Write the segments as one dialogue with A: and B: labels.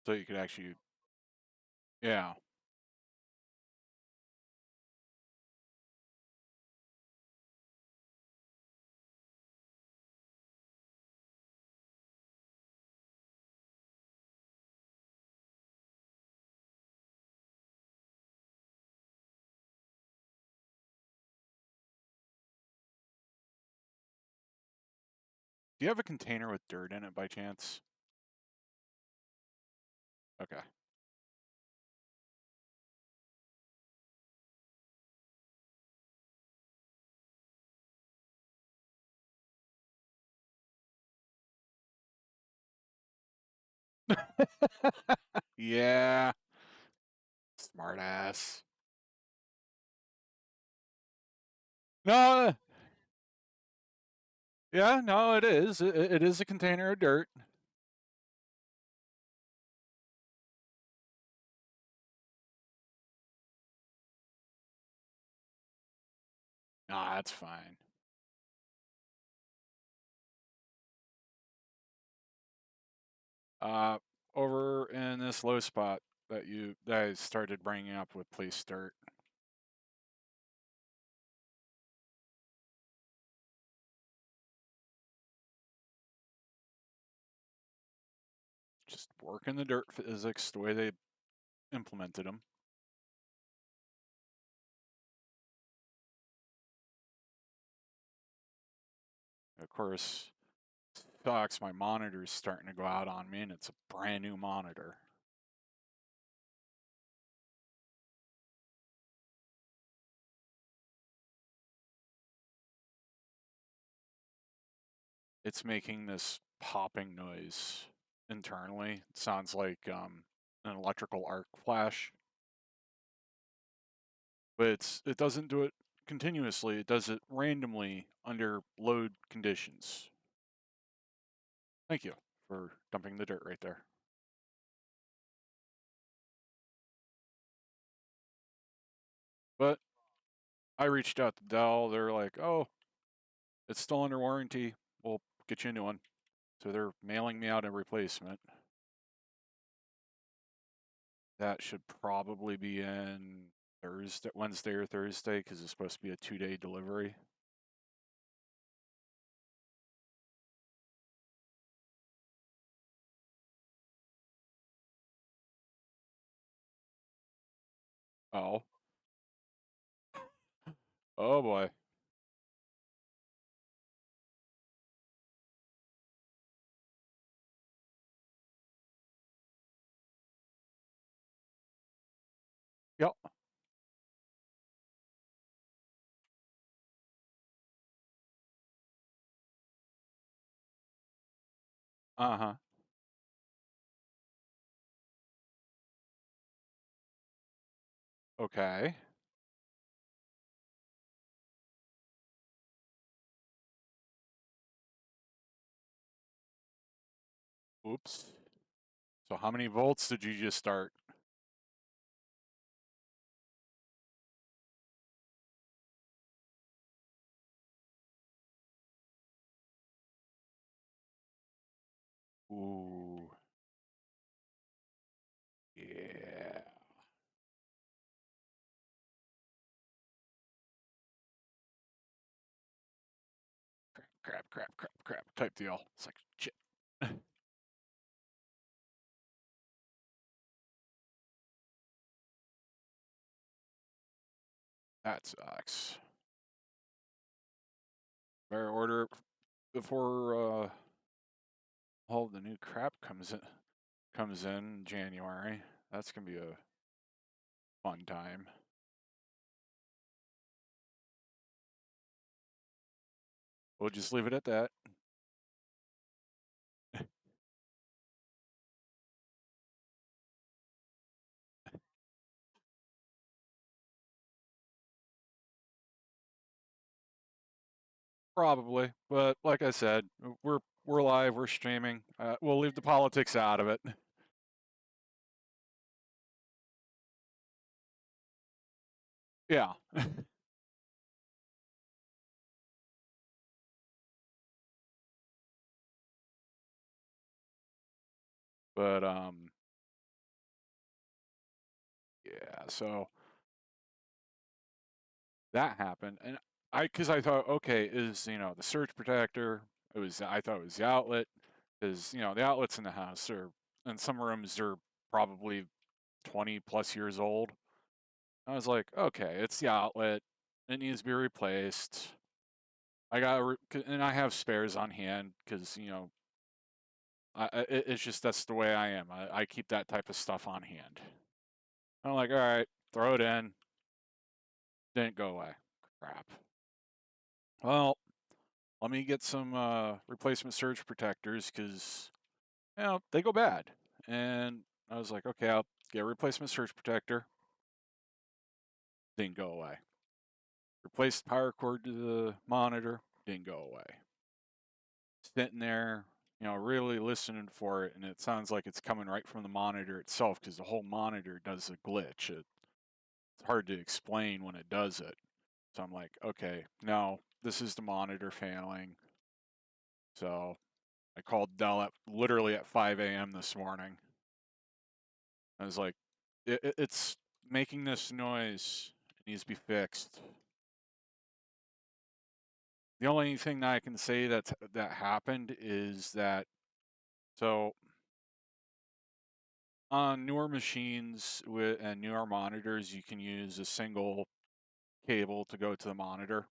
A: So you could actually, yeah. Do you have a container with dirt in it by chance? Okay. Yeah. Smart ass. No. Yeah, no, it is. It is a container of dirt. Nah, that's fine. Uh, over in this low spot that I started bringing up with police dirt. Just working the dirt physics the way they implemented them. Of course, sucks. My monitor's starting to go out on me, and it's a brand new monitor. It's making this popping noise internally. It sounds like an electrical arc flash, but it doesn't do it continuously. It does it randomly under load conditions. Thank you for dumping the dirt right there. But I reached out to Dell. They're like, "Oh, it's still under warranty. We'll get you a new one." So they're mailing me out a replacement. That should probably be in Wednesday or Thursday, because it's supposed to be a 2-day delivery. Oh. Oh boy. Yep. Uh-huh. Okay. Oops. So how many volts did you just start? Ooh. Yeah. Crap type deal. It's like, shit. That sucks. Better order it before all the new crap comes in January. That's gonna be a fun time. We'll just leave it at that. Probably, but like I said, we're live, we're streaming. We'll leave the politics out of it. Yeah. But Yeah, so that happened, and because I thought, okay, is the surge protector? I thought it was the outlet, because the outlets in the house are, in some rooms are probably 20 plus years old. I was like, okay, it's the outlet. It needs to be replaced. And I have spares on hand because it's just that's the way I am. I keep that type of stuff on hand. I'm like, all right, throw it in. Didn't go away. Crap. Well, let me get some replacement surge protectors because they go bad. And I was like, okay, I'll get a replacement surge protector. Didn't go away. Replaced the power cord to the monitor. Didn't go away. Sitting there, really listening for it, and it sounds like it's coming right from the monitor itself because the whole monitor does a glitch. It's hard to explain when it does it. So I'm like, okay, no, this is the monitor failing. So I called Dell literally at 5 a.m. this morning. I was like, it's making this noise. It needs to be fixed. The only thing that I can say that happened is that, so on newer machines and newer monitors, you can use a single cable to go to the monitor,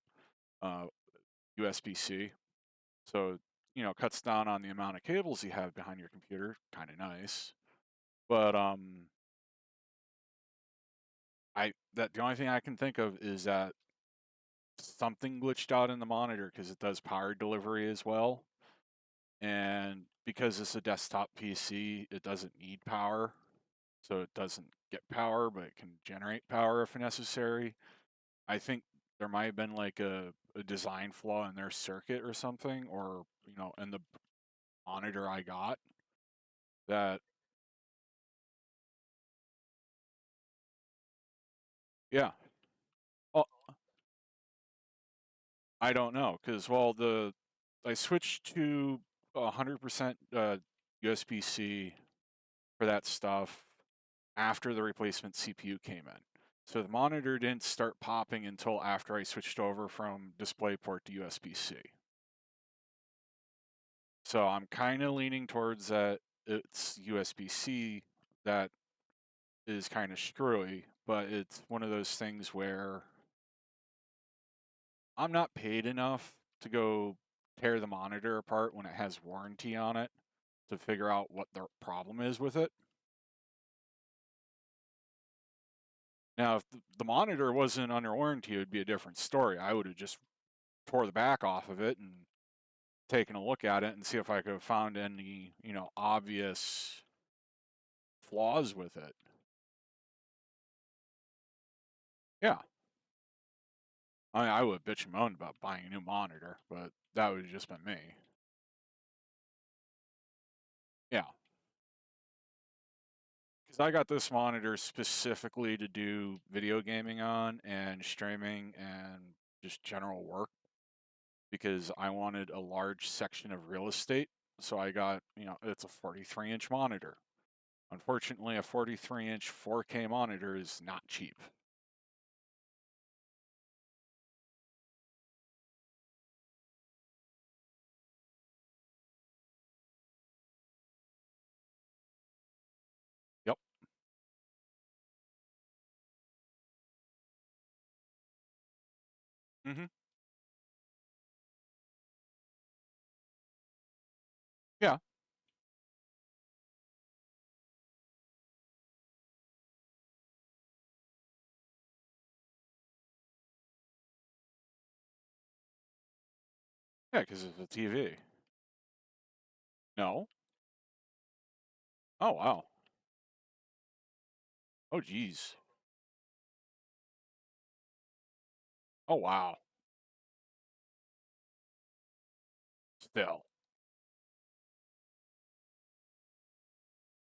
A: USB-C. So, cuts down on the amount of cables you have behind your computer. Kind of nice. But the only thing I can think of is that something glitched out in the monitor because it does power delivery as well. And because it's a desktop PC, it doesn't need power. So it doesn't get power, but it can generate power if necessary. I think there might have been like a design flaw in their circuit or something, or, in the monitor I got that, yeah. Well, I don't know because, well, I switched to 100% USB-C for that stuff after the replacement CPU came in. So the monitor didn't start popping until after I switched over from DisplayPort to USB-C. So I'm kind of leaning towards that it's USB-C that is kind of screwy, but it's one of those things where I'm not paid enough to go tear the monitor apart when it has warranty on it to figure out what the problem is with it. Now, if the monitor wasn't under warranty, it would be a different story. I would have just tore the back off of it and taken a look at it and see if I could have found any, obvious flaws with it. Yeah. I mean, I would bitch and moan about buying a new monitor, but that would have just been me. Yeah. Because I got this monitor specifically to do video gaming on and streaming and just general work because I wanted a large section of real estate. So I got, it's a 43-inch monitor. Unfortunately, a 43-inch 4K monitor is not cheap. Yep. Mm-hmm. Yeah. Yeah, because it's a TV. No. Oh, wow. Oh, geez. Oh, wow. Still.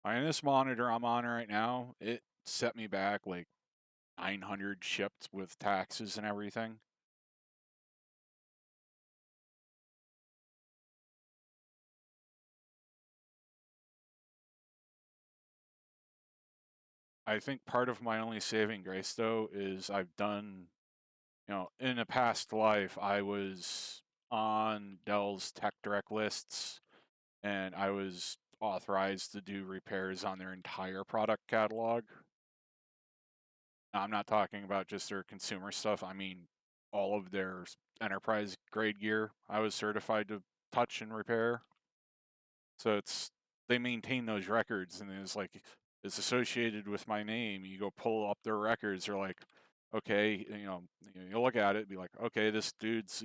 A: I mean, this monitor I'm on right now, it set me back like 900 shipped with taxes and everything. I think part of my only saving grace though is I've done, in a past life I was on Dell's Tech Direct lists and I was authorized to do repairs on their entire product catalog. Now, I'm not talking about just their consumer stuff. I mean, all of their enterprise grade gear I was certified to touch and repair. So they maintain those records, and it's associated with my name. You go pull up their records, they're like, okay, you look at it, be like, okay, this dude's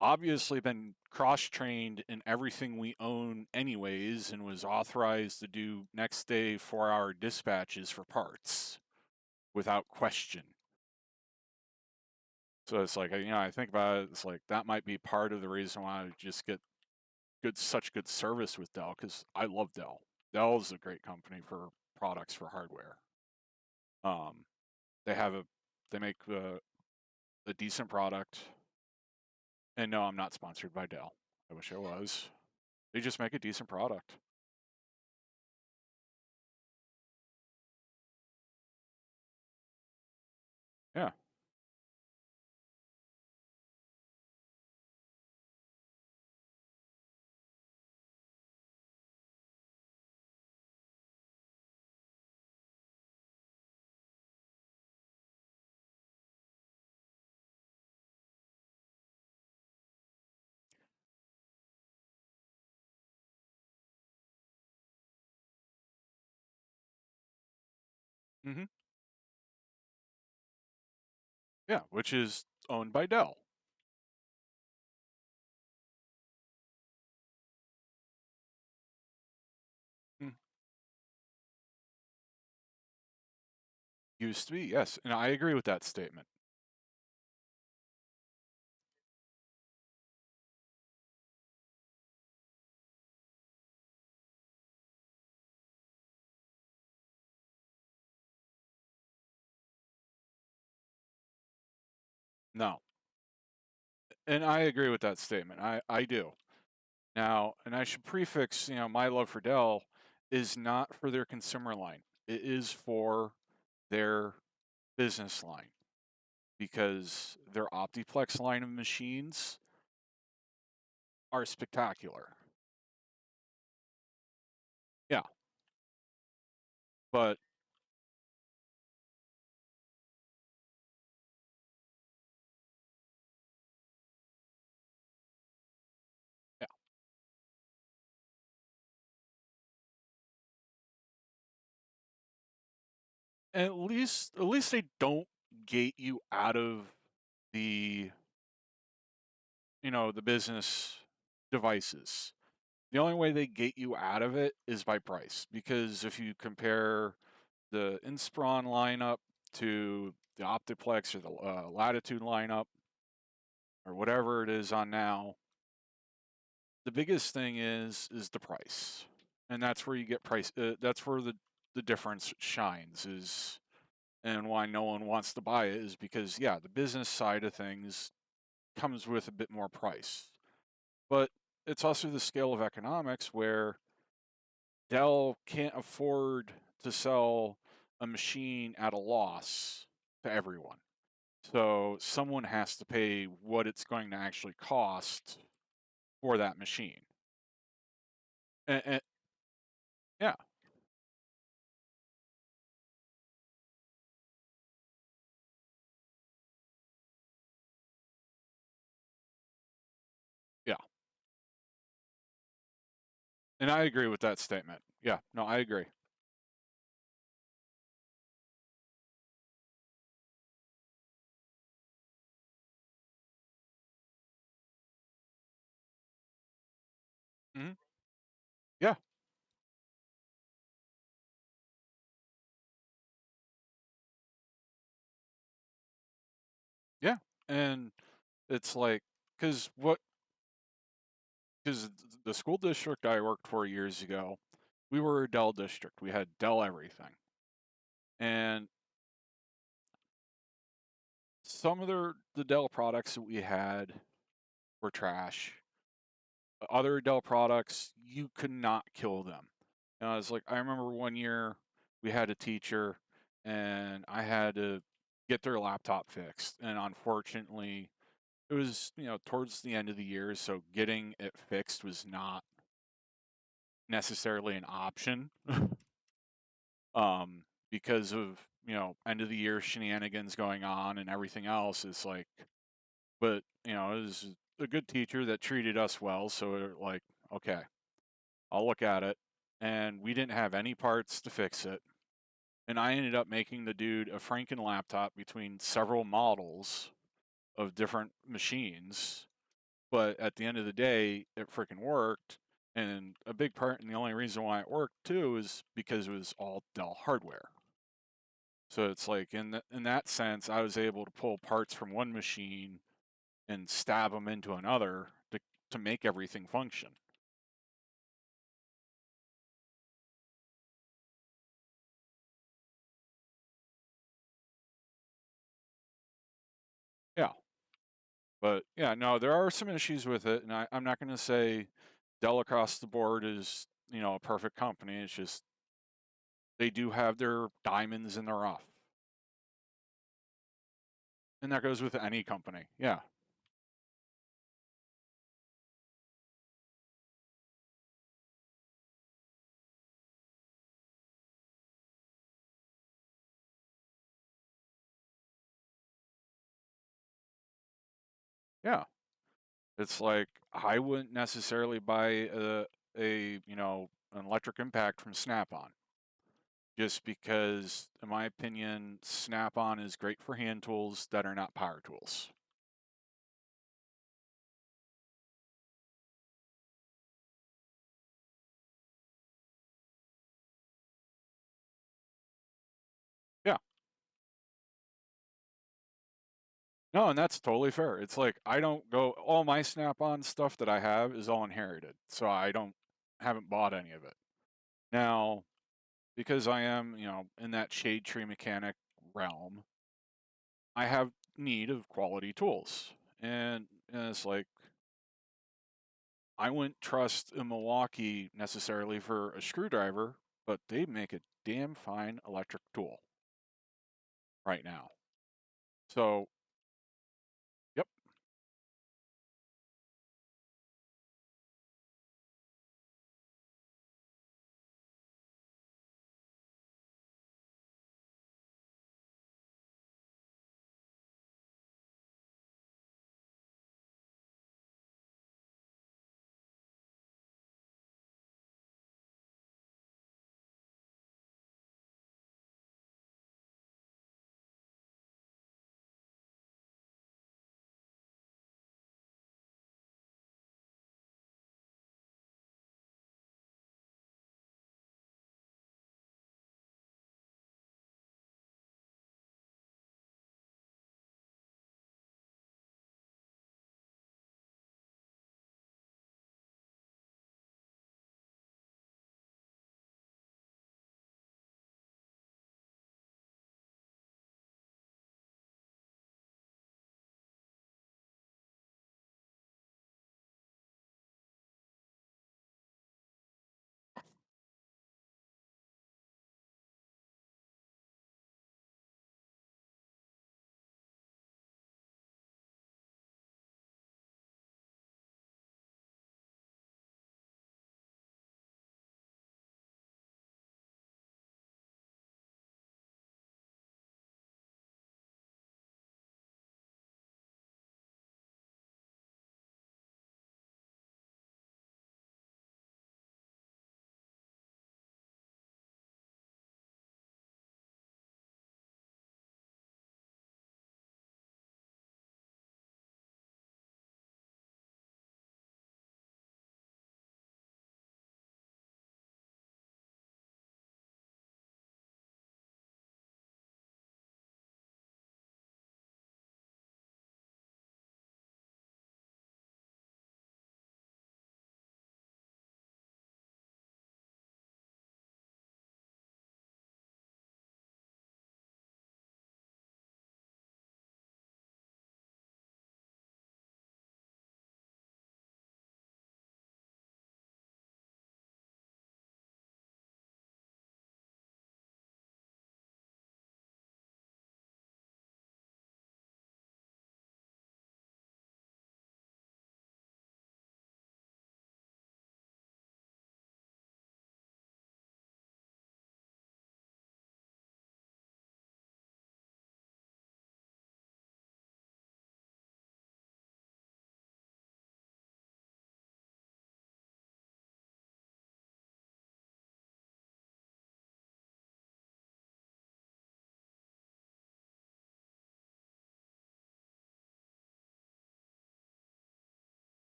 A: obviously been cross-trained in everything we own anyways, and was authorized to do next day 4-hour dispatches for parts without question. So it's like, I think about it, it's like that might be part of the reason why I just get such good service with Dell, because I love Dell. Dell is a great company for products for hardware. Um, they make a decent product. And no, I'm not sponsored by Dell. I wish I was. They just make a decent product. Yeah. hmm Yeah, which is owned by Dell. Mm. Used to be, yes, and I agree with that statement. No, and I agree with that statement. I do. Now, and I should prefix, my love for Dell is not for their consumer line. It is for their business line, because their Optiplex line of machines are spectacular. Yeah, but yeah, and at least they don't gate you out of the the business devices. The only way they gate you out of it is by price, because if you compare the Inspiron lineup to the Optiplex or the Latitude lineup or whatever it is on now, the biggest thing is the price, and that's where you get price. That's where the difference shines, is and why no one wants to buy it is because, yeah, the business side of things comes with a bit more price, but it's also the scale of economics where Dell can't afford to sell a machine at a loss to everyone. So someone has to pay what it's going to actually cost for that machine. And yeah, yeah. And I agree with that statement. Yeah, no, I agree. hmm Yeah, yeah. And it's like, because because the school district I worked for years ago, we were a Dell district. We had Dell everything. And some of the Dell products that we had were trash. Other Dell products, you could not kill them. It's like, I remember one year we had a teacher, and I had to get their laptop fixed. And unfortunately, it was, towards the end of the year, so getting it fixed was not necessarily an option. um, because of, end of the year shenanigans going on and everything else. It's like, but, it was a good teacher that treated us well. So we're like, okay, I'll look at it. And we didn't have any parts to fix it. And I ended up making the dude a Franken laptop between several models of different machines. But at the end of the day, it freaking worked. And a big part, and the only reason why it worked too, is because it was all Dell hardware. So it's like in that sense, I was able to pull parts from one machine and stab them into another to make everything function. Yeah, but yeah, no, there are some issues with it, and I'm not going to say Dell across the board is a perfect company. It's just they do have their diamonds in the rough, and that goes with any company. Yeah, yeah. It's like I wouldn't necessarily buy an electric impact from Snap-on, just because, in my opinion, Snap-on is great for hand tools that are not power tools. Yeah. No, and that's totally fair. It's like I don't go all my Snap-on stuff that I have is all inherited, so I haven't bought any of it. Now, because I am, in that shade tree mechanic realm, I have need of quality tools. And it's like I wouldn't trust a Milwaukee necessarily for a screwdriver, but they make a damn fine electric tool right now. So, yep.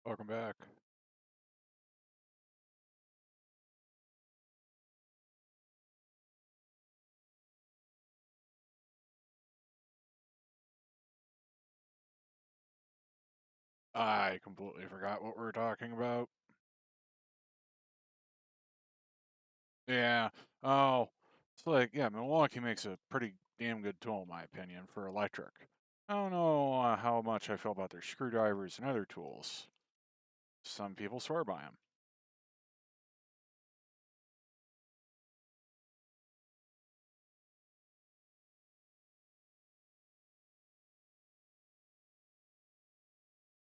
A: Welcome back. I completely forgot what we were talking about. Yeah. Oh, it's like, yeah, Milwaukee makes a pretty damn good tool, in my opinion, for electric. I don't know how much I feel about their screwdrivers and other tools. Some people swear by them.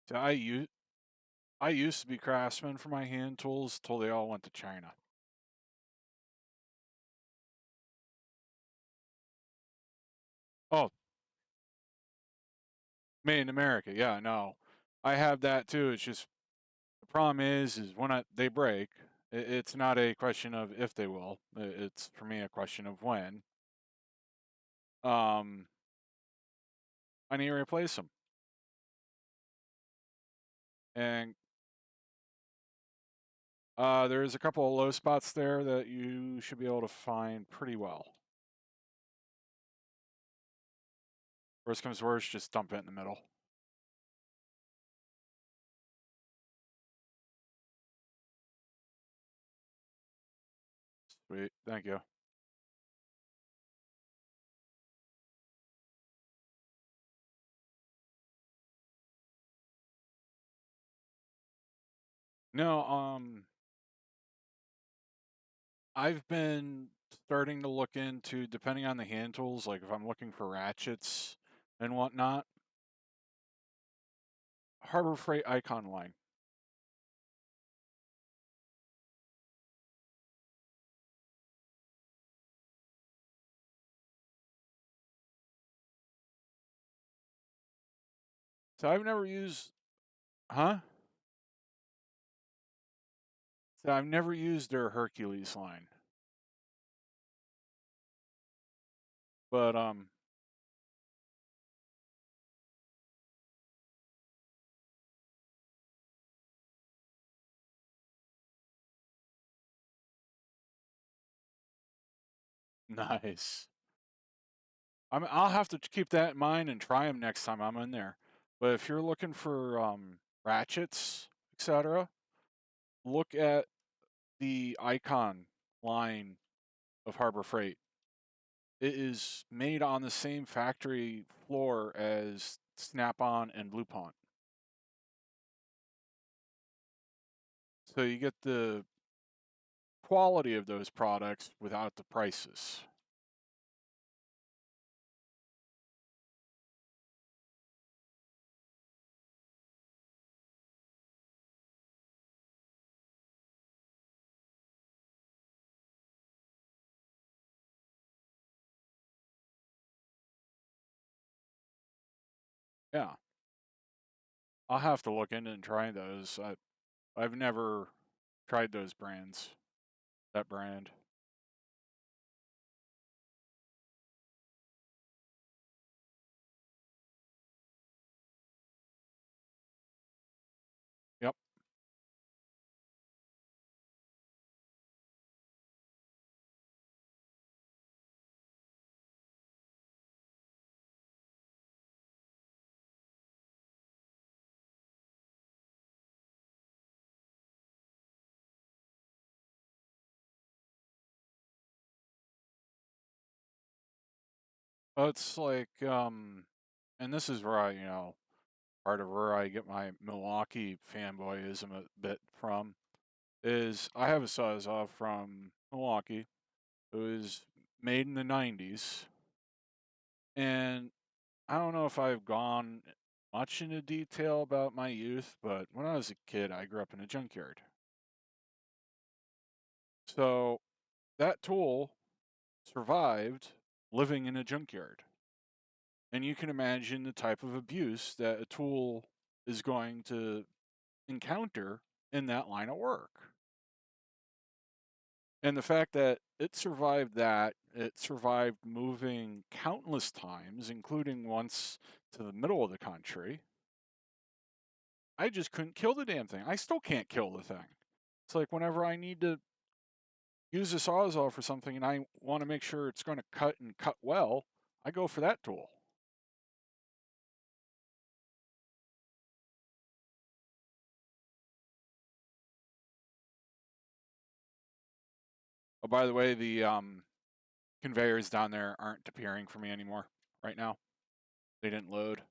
A: So I used to be craftsman for my hand tools till they all went to China. Oh, made in America. Yeah, no. I have that too. It's just the problem is when they break, it's not a question of if they will. It's for me a question of when. Um, I need to replace them. And there's a couple of low spots there that you should be able to find pretty well. Worst comes to worst, just dump it in the middle. Sweet, thank you. No, I've been starting to look into, depending on the hand tools, like if I'm looking for ratchets and whatnot, Harbor Freight Icon line. So I've never used, huh? So I've never used their Hercules line, but nice. I'll have to keep that in mind and try them next time I'm in there. But if you're looking for ratchets, etc., look at the Icon line of Harbor Freight. It is made on the same factory floor as Snap-on and Blue Pont. So you get the quality of those products without the prices. Yeah. I'll have to look into and try those. I've never tried those brands. That brand. Yep. It's like and this is where part of where I get my Milwaukee fanboyism a bit from is I have a Sawzall from Milwaukee. It was made in the 90s, and I don't know if I've gone much into detail about my youth, but when I was a kid, I grew up in a junkyard. So that tool survived living in a junkyard. And you can imagine the type of abuse that a tool is going to encounter in that line of work. And the fact that it survived moving countless times, including once to the middle of the country, I just couldn't kill the damn thing. I still can't kill the thing. It's like whenever I need to use this Sawzall for something and I want to make sure it's going to cut and cut well, I go for that tool. Oh, by the way, the conveyors down there aren't appearing for me anymore right now. They didn't load.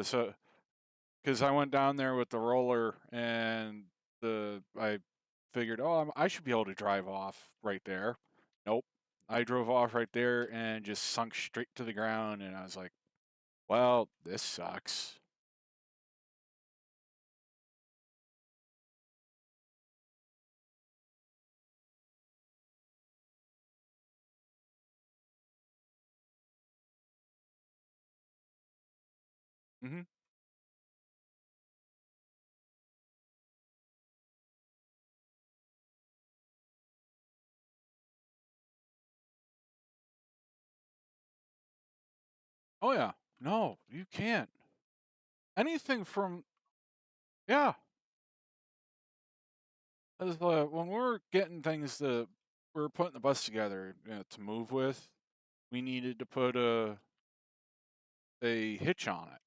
A: So, because I went down there with the roller and I figured, oh, I should be able to drive off right there. Nope. I drove off right there and just sunk straight to the ground, and I was like, well, this sucks. Hmm. Oh yeah. No, you can't. Anything from, yeah. As, when we're getting things that we're putting the bus together, to move with, we needed to put a hitch on it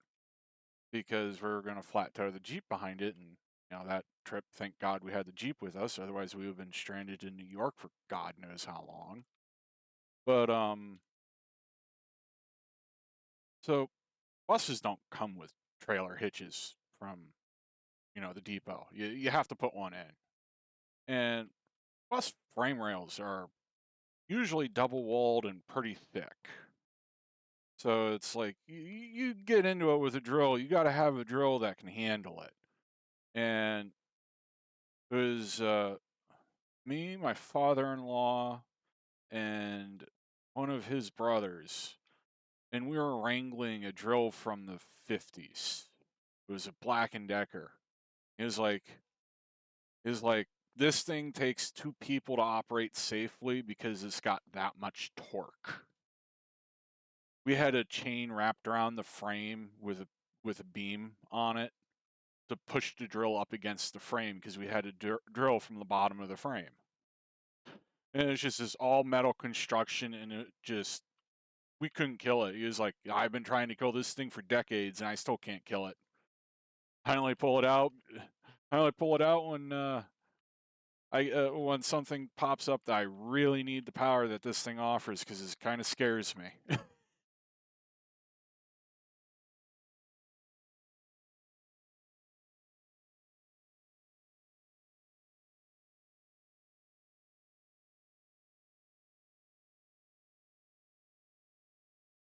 A: because we are going to flat tire the Jeep behind it. And, that trip, thank God we had the Jeep with us. Otherwise, we would have been stranded in New York for God knows how long. But, so buses don't come with trailer hitches from, the depot. You have to put one in. And bus frame rails are usually double walled and pretty thick. So it's like you get into it with a drill, you got to have a drill that can handle it. And it was me, my father-in-law, and one of his brothers, and we were wrangling a drill from the 50s. It was a Black and Decker. It was like, this thing takes two people to operate safely because it's got that much torque. We had a chain wrapped around the frame with a beam on it to push the drill up against the frame because we had to drill from the bottom of the frame. And it's just this all metal construction, and we couldn't kill it. He was like, I've been trying to kill this thing for decades, and I still can't kill it. I only pull it out. I only pull it out when something pops up that I really need the power that this thing offers because it kind of scares me.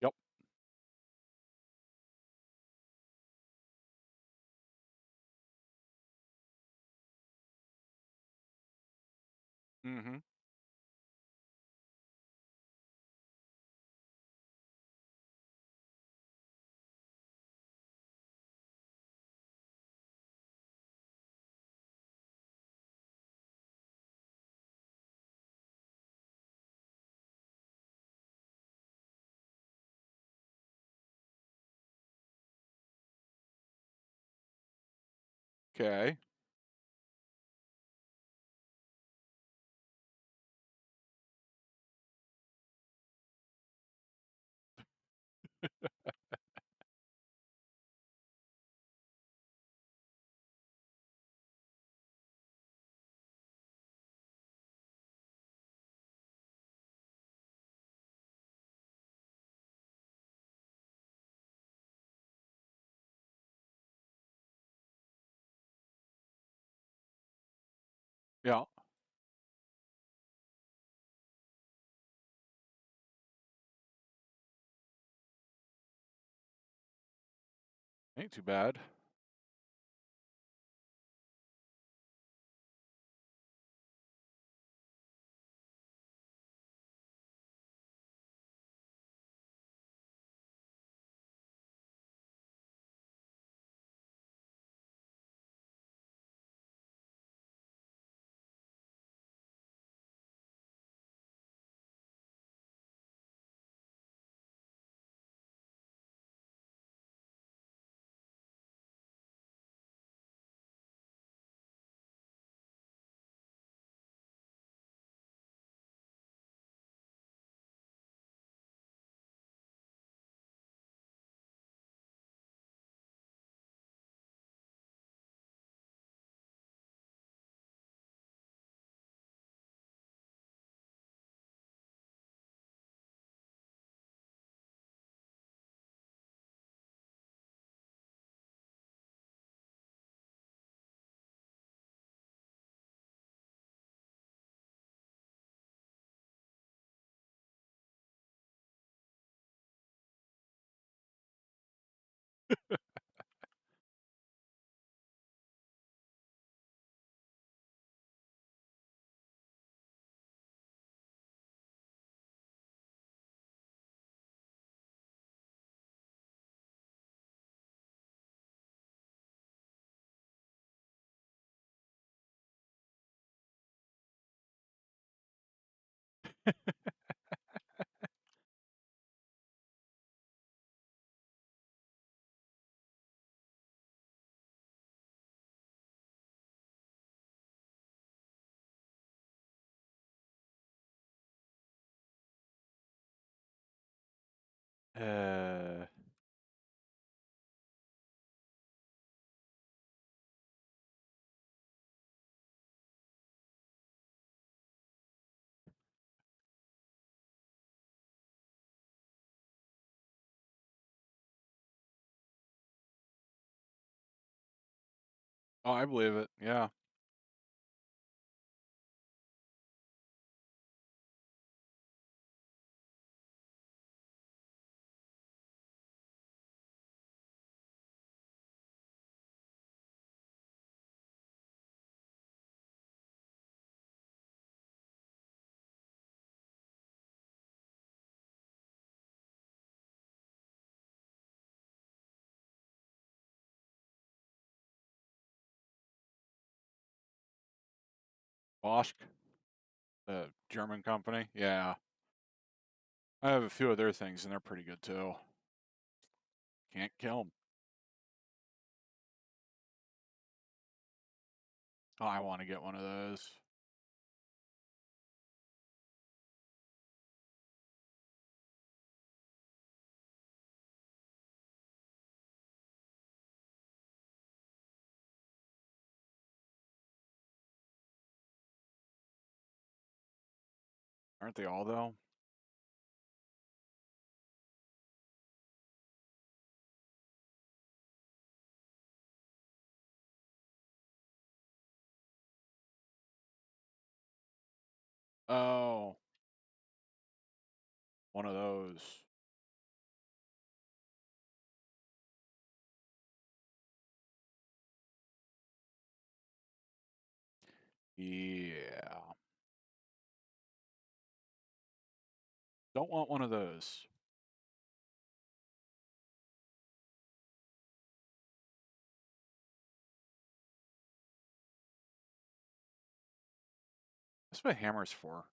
A: Yep. Mm-hmm. Okay. Yeah. Ain't too bad. Uh, oh, I believe it. Yeah. Bosch, the German company. Yeah. I have a few of their things, and they're pretty good too. Can't kill them. Oh, I want to get one of those. Aren't they all though? Oh, one of those. Yeah. Don't want one of those. That's what hammer's for.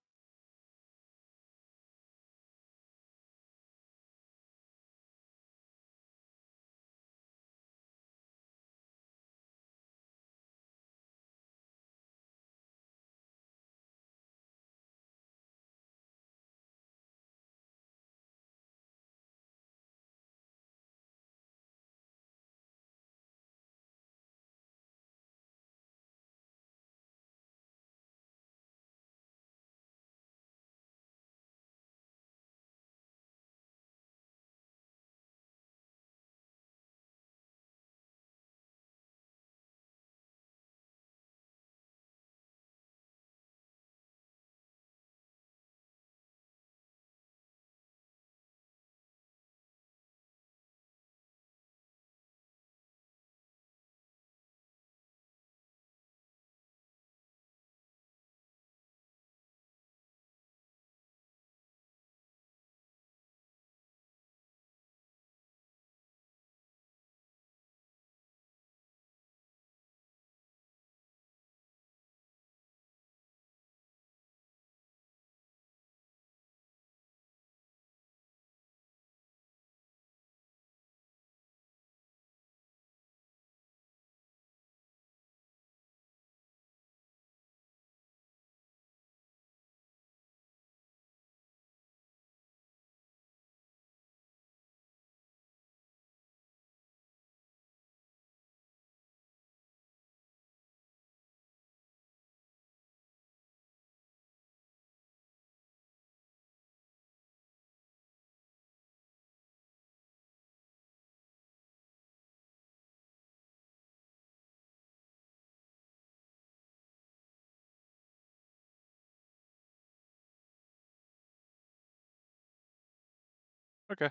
A: Okay.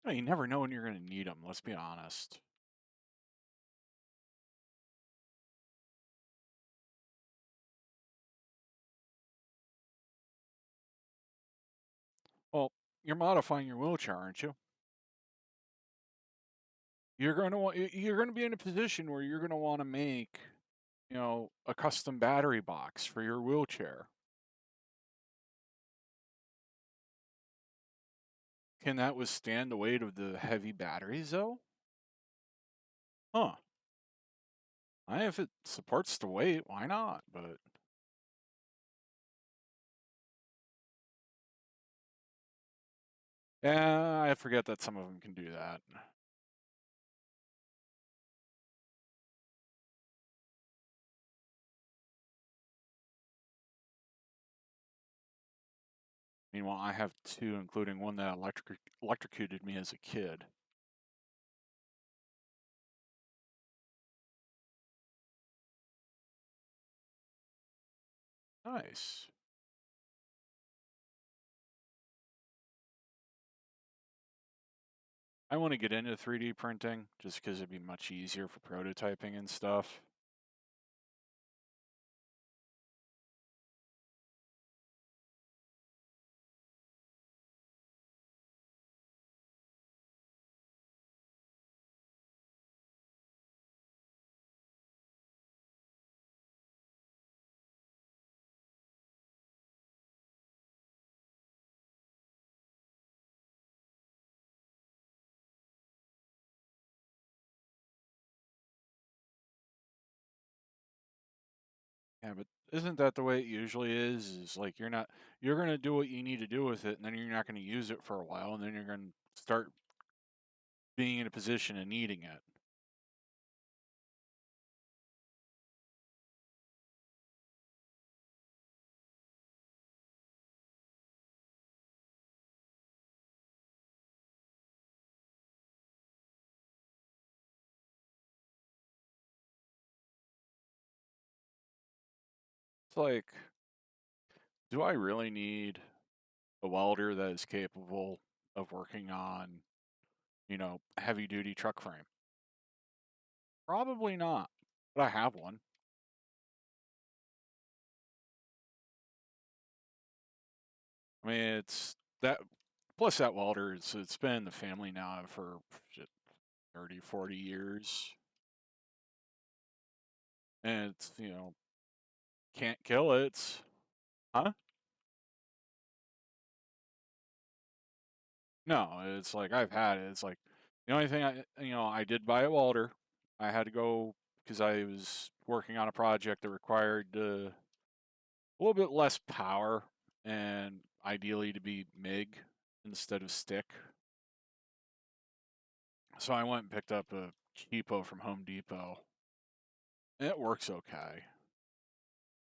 A: Well, you never know when you're going to need them. Let's be honest. you're modifying your wheelchair, aren't you? You're going to be in a position where you're going to want to make, a custom battery box for your wheelchair. Can that withstand the weight of the heavy batteries, though? Huh. If it supports the weight, why not? But yeah, I forget that some of them can do that. Meanwhile, I have two, including one that electrocuted me as a kid. Nice. I want to get into 3D printing just because it'd be much easier for prototyping and stuff. Yeah, but isn't that the way it usually is? Is like you're gonna do what you need to do with it, and then you're not gonna use it for a while, and then you're gonna start being in a position of needing it. It's like, do I really need a welder that is capable of working on, heavy duty truck frame? Probably not. But I have one. I mean, it's that plus that welder it's been in the family now for shit, 30, 40 years. And it's, can't kill it. Huh? No, it's like I've had it. It's like the only thing I did buy a welder. I had to go because I was working on a project that required a little bit less power and ideally to be MIG instead of stick. So I went and picked up a cheapo from Home Depot. And it works okay.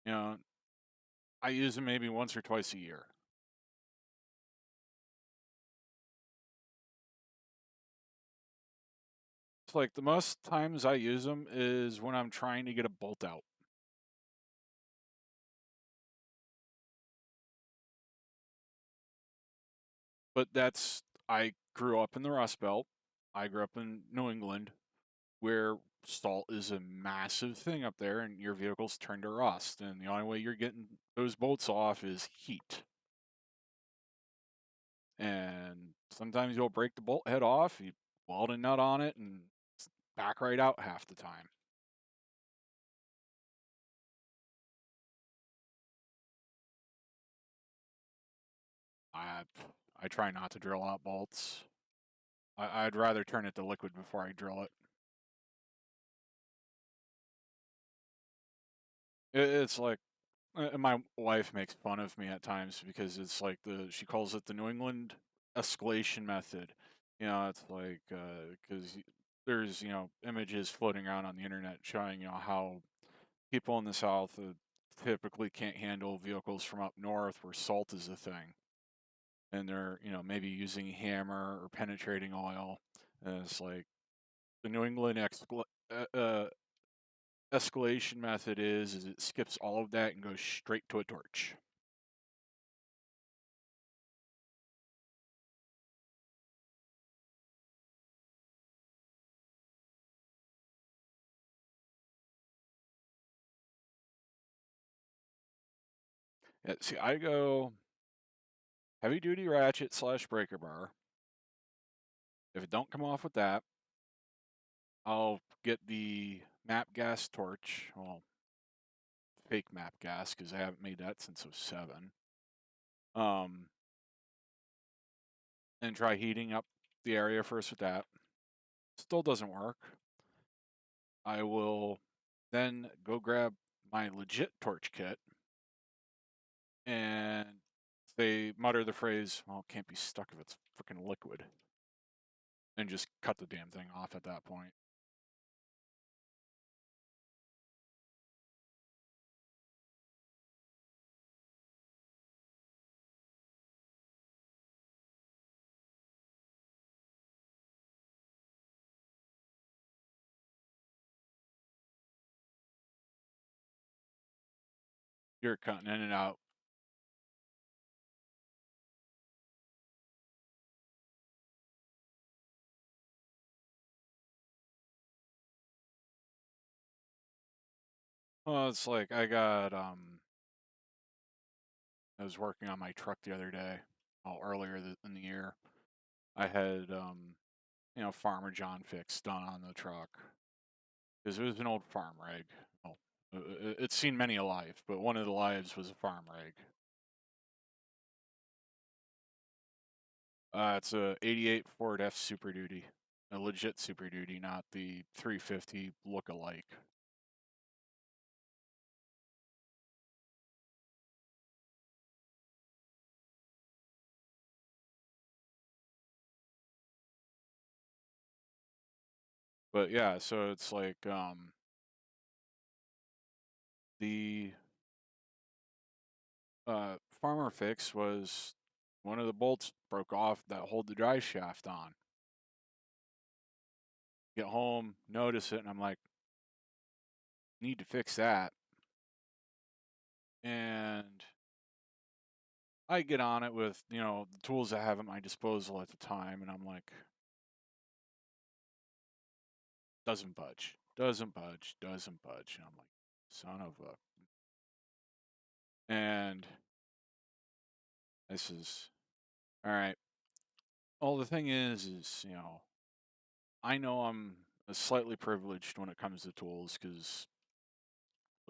A: You know, I use them maybe once or twice a year. It's like the most times I use them is when I'm trying to get a bolt out. But I grew up in the Rust Belt. I grew up in New England, where salt is a massive thing up there, and your vehicles turn to rust. And the only way you're getting those bolts off is heat. And sometimes you'll break the bolt head off, you weld a nut on it, and it's back right out half the time. I I try not to drill out bolts. I'd rather turn it to liquid before I drill it. It's like my wife makes fun of me at times because it's like she calls it the New England escalation method. It's like because there's images floating around on the internet showing how people in the South typically can't handle vehicles from up north where salt is a thing, and they're maybe using hammer or penetrating oil, and it's like the New England escalation method is it skips all of that and goes straight to a torch. Yeah, see, I go. heavy duty ratchet / breaker bar. If it don't come off with that, I'll get the map gas torch. Well, fake map gas, because I haven't made that since '07. And try heating up the area first with that. Still doesn't work. I will then go grab my legit torch kit, and they mutter the phrase, well, it can't be stuck if it's freaking liquid, and just cut the damn thing off at that point. You're cutting in and out. Well, it's like I was working on my truck the other day, earlier in the year. I had Farmer John fix done on the truck, because it was an old farm rig. Well, it's seen many a life, but one of the lives was a farm rig. It's a '88 Ford F Super Duty, a legit Super Duty, not the 350 look-alike. But yeah, so it's like the farmer fix was one of the bolts broke off that hold the drive shaft on. Get home, notice it, and I'm like, need to fix that. And I get on it with, the tools I have at my disposal at the time, and I'm like, doesn't budge. And I'm like, son of a. And this is, all right. Well, the thing is, I know I'm slightly privileged when it comes to tools, because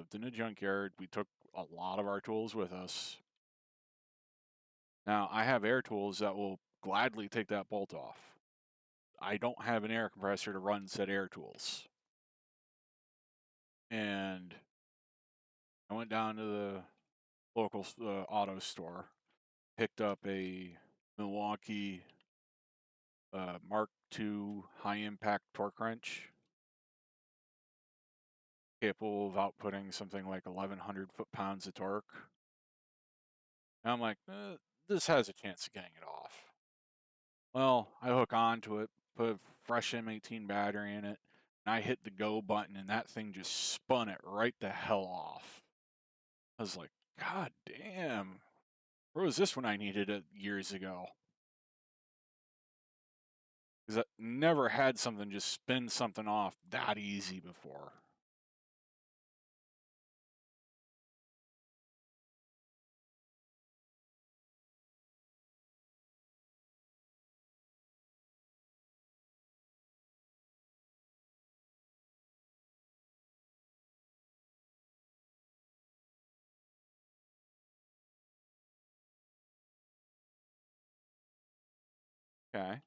A: lived in a junkyard. We took a lot of our tools with us. Now, I have air tools that will gladly take that bolt off. I don't have an air compressor to run said air tools. And I went down to the local auto store, picked up a Milwaukee Mark II high impact torque wrench, capable of outputting something like 1,100 foot-pounds of torque. And I'm like, this has a chance of getting it off. Well, I hook onto it, put a fresh M18 battery in it, and I hit the go button, and that thing just spun it right the hell off. I was like, God damn, where was this when I needed it years ago? Because I never had something just spin something off that easy before. Okay.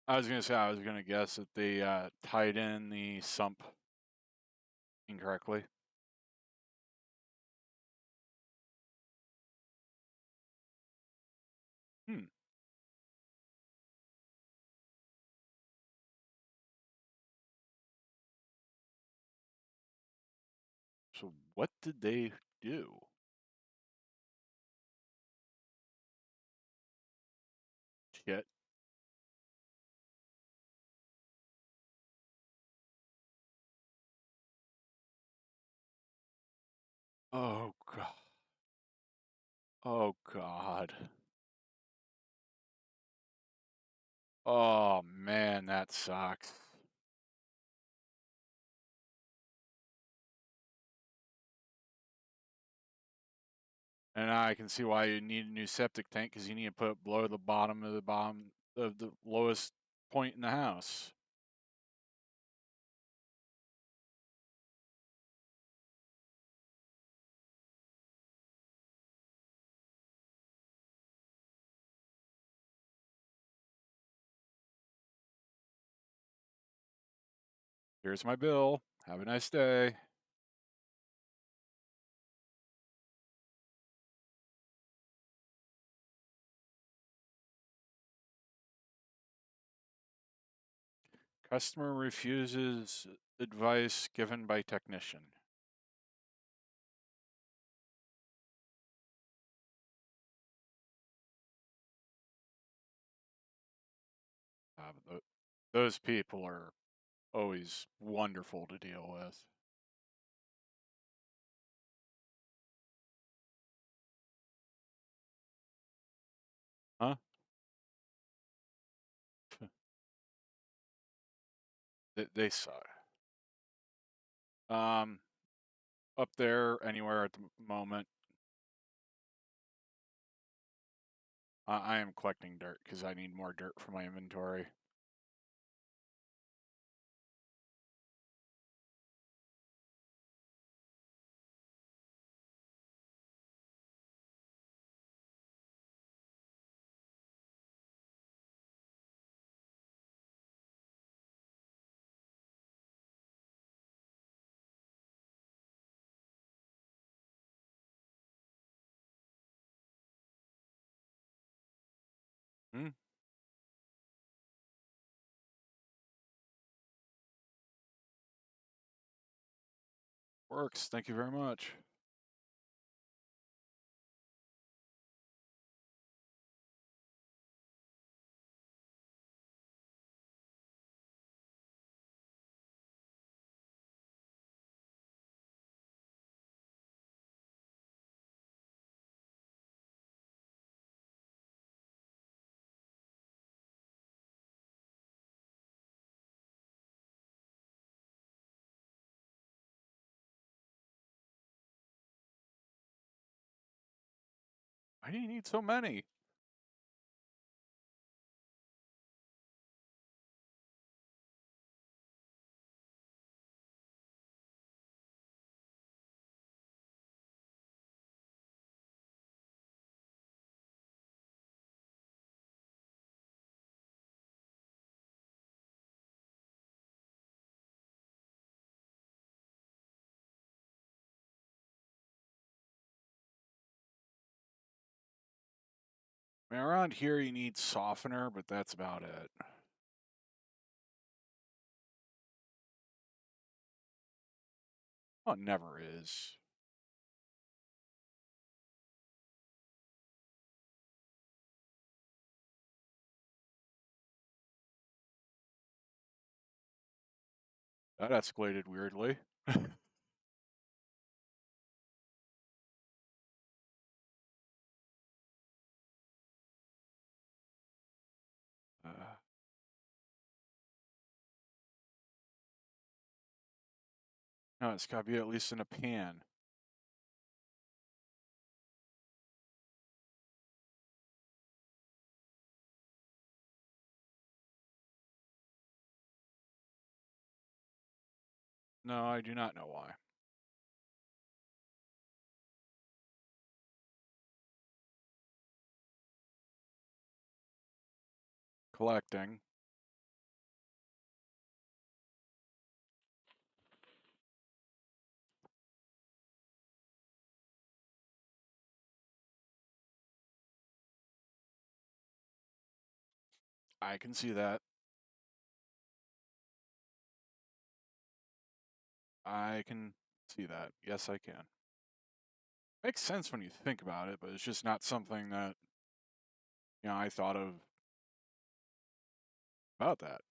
A: I was gonna guess that they tied in the sump incorrectly. Hmm. So what did they do? Shit. Oh god. Oh god. Oh man, that sucks. And I can see why you need a new septic tank, because you need to put it below the bottom of the lowest point in the house. Here's my bill. Have a nice day. Customer refuses advice given by technician. But those people are always wonderful to deal with. Huh? They suck. Up there, anywhere at the moment. I am collecting dirt because I need more dirt for my inventory. Hmm? Works. Thank you very much. Why do you need so many? I mean, around here you need softener, but that's about it. Oh, it never is. That escalated weirdly. No, it's gotta be at least in a pan. No, I do not know why. collecting. I can see that. I can see that. Yes, I can. Makes sense when you think about it, but it's just not something that, I thought of about that.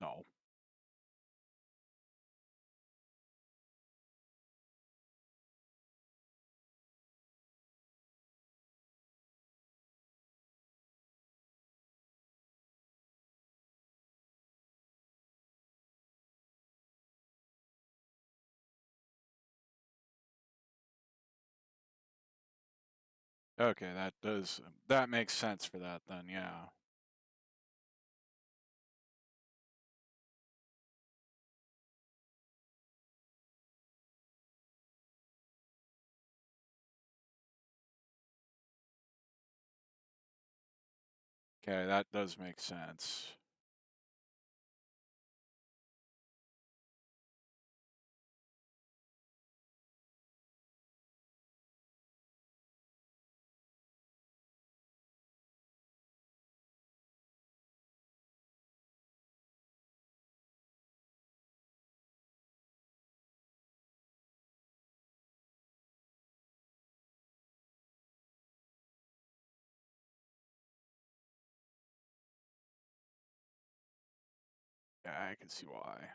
A: No. Okay, that makes sense for that then, yeah. Okay, that does make sense. Yeah, I can see why.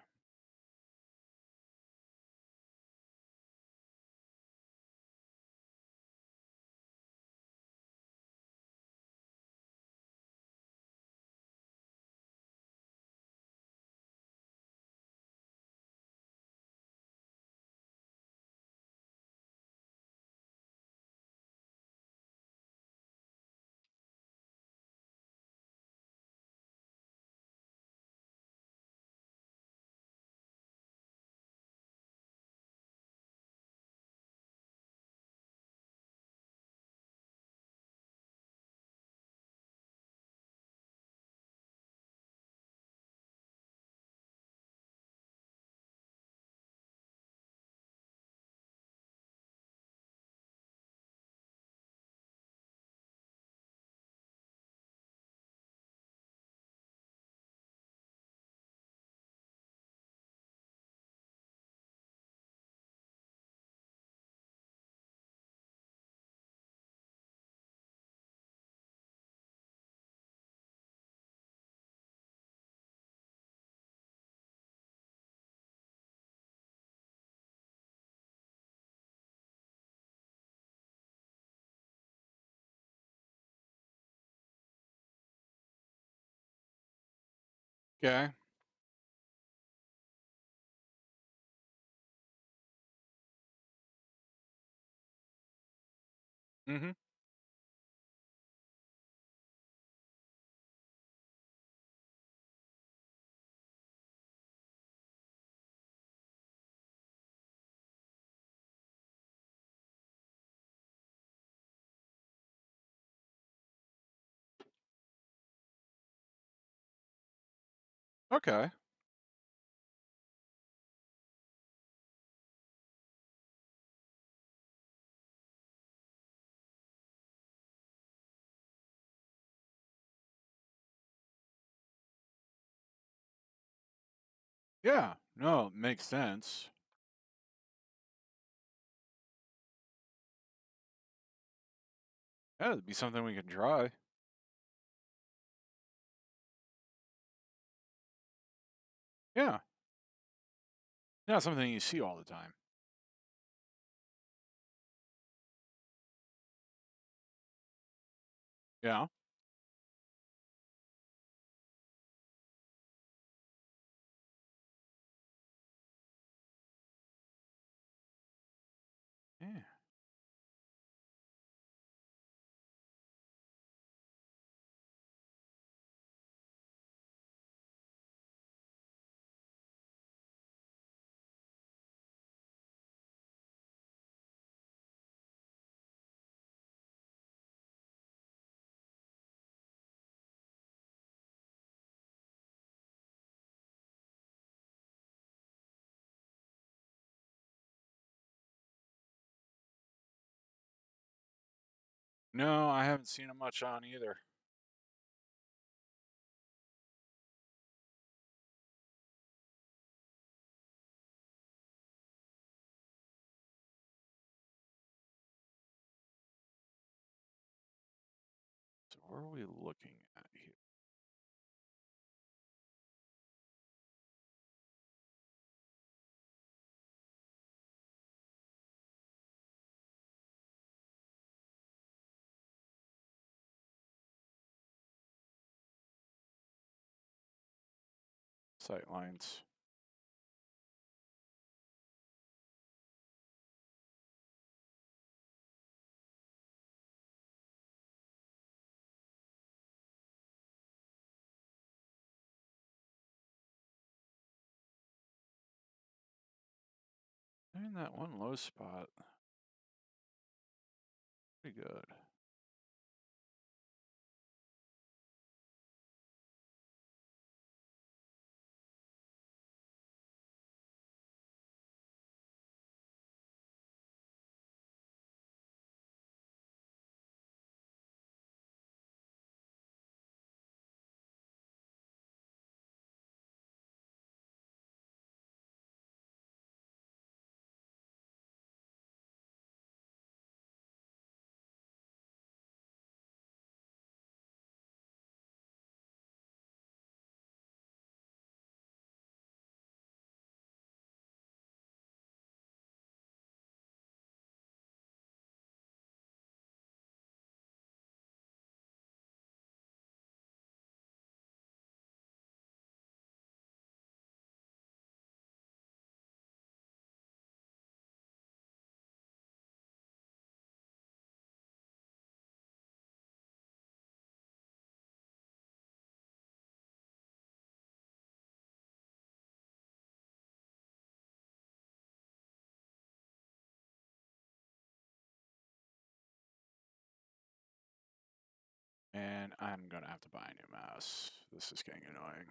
A: Okay. Mm-hmm. Okay. Yeah. No, it makes sense. Yeah, it'd be something we could try. Yeah. Not something you see all the time. Yeah. No, I haven't seen it much on either. So what are we looking at here? Sight lines. And that one low spot. Pretty good. And I'm gonna have to buy a new mouse. This is getting annoying.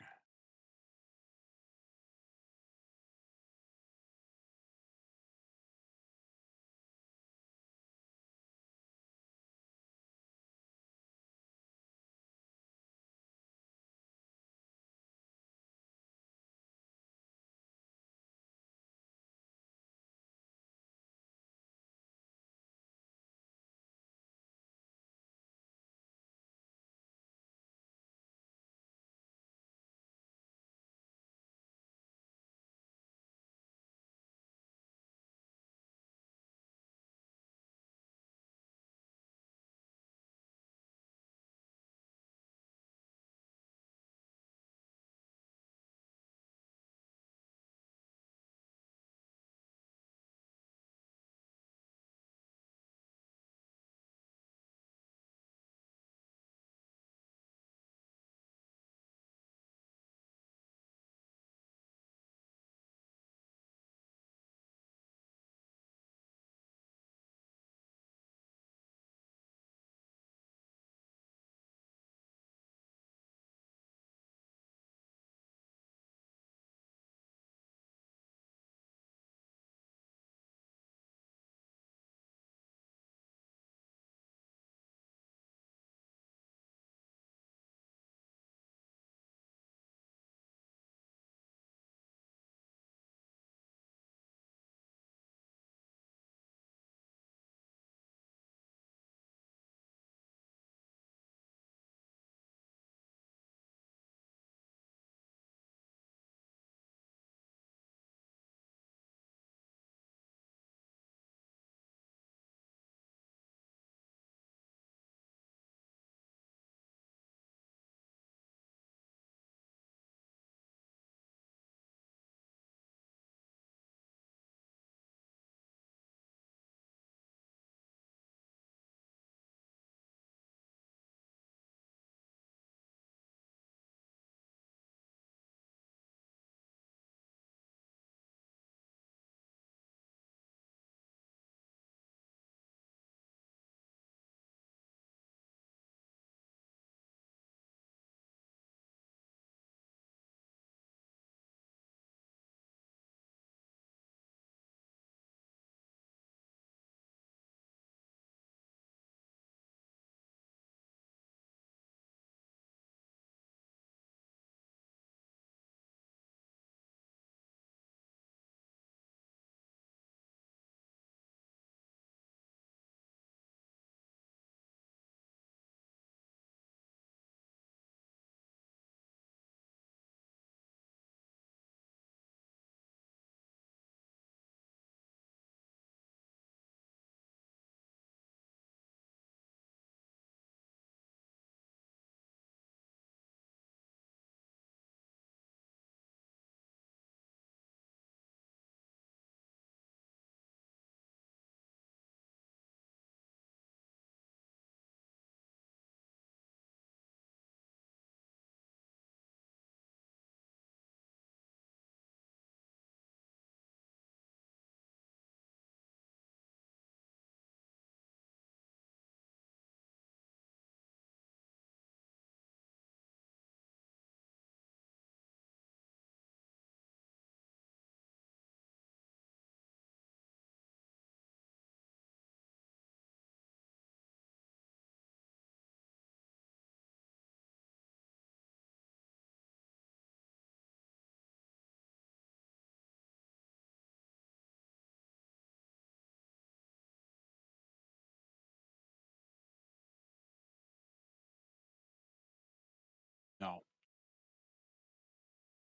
A: No,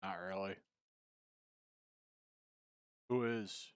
A: not really. Who is?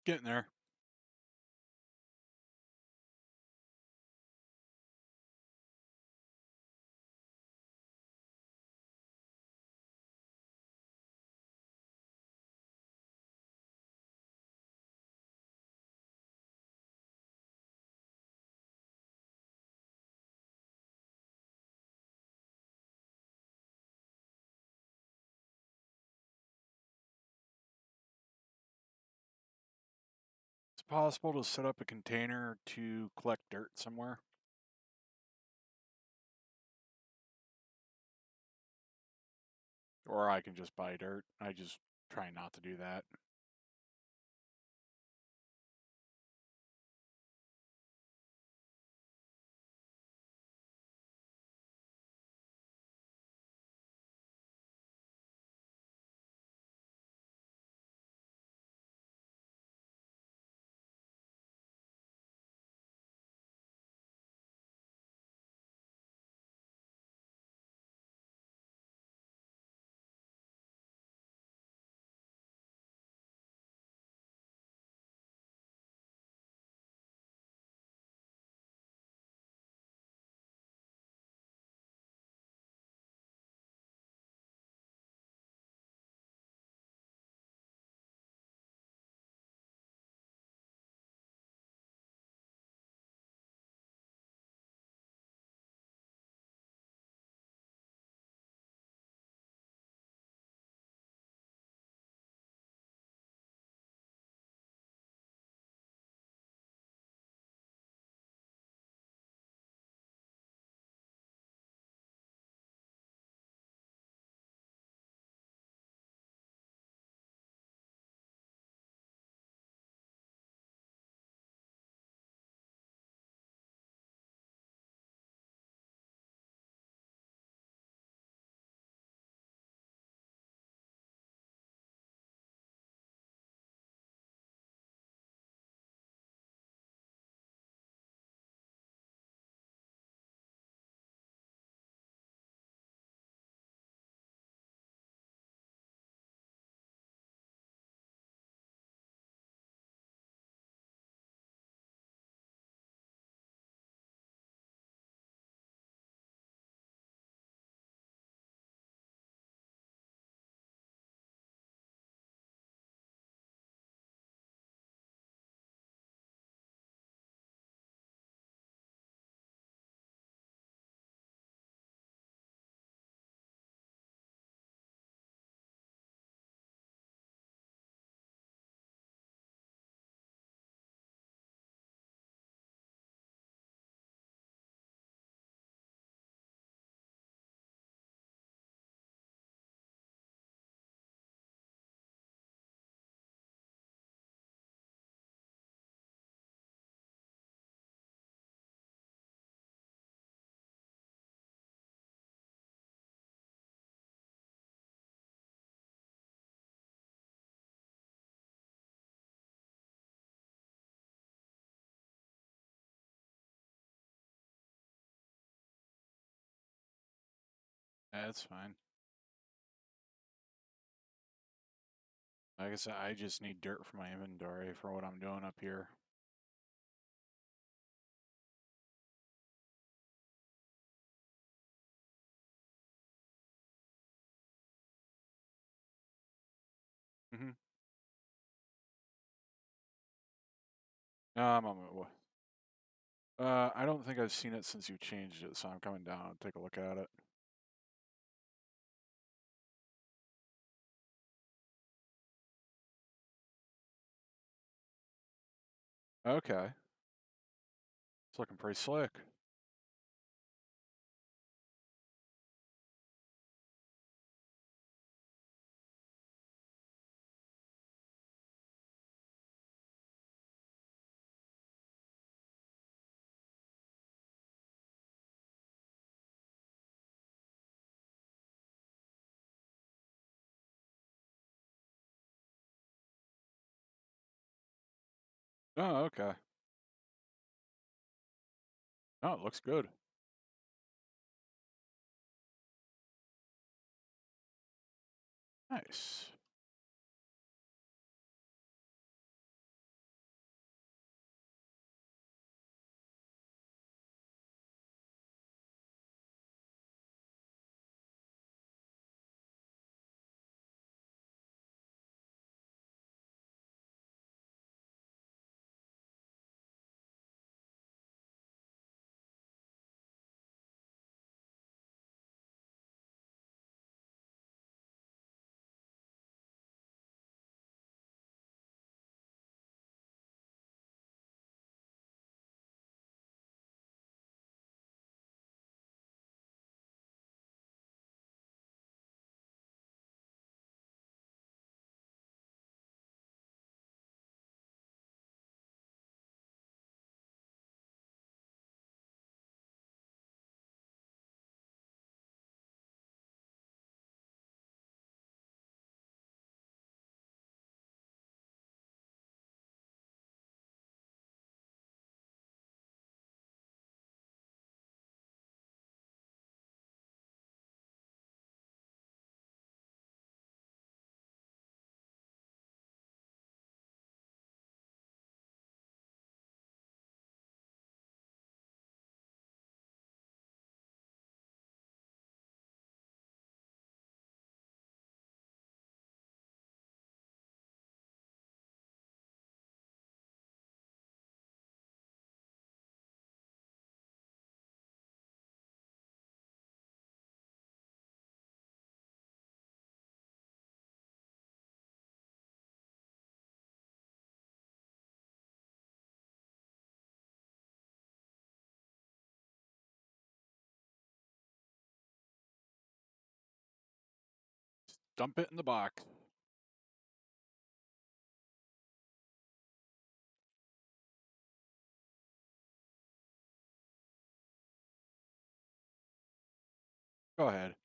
A: Getting there. It's possible to set up a container to collect dirt somewhere. Or I can just buy dirt. I just try not to do that. That's fine. Like I said, I just need dirt for my inventory for what I'm doing up here. Mm-hmm. I'm on my way. I don't think I've seen it since you changed it, so I'm coming down and take a look at it. Okay. It's looking pretty slick. Oh, okay. Oh, it looks good. Nice. Dump it in the box. Go ahead.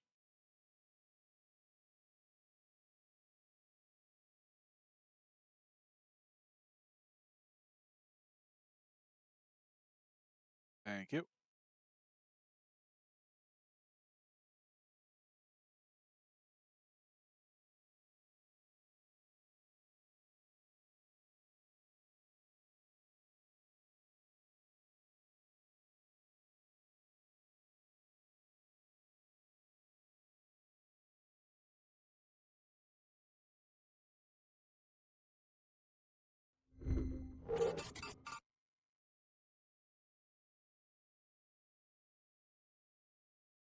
A: Thank you.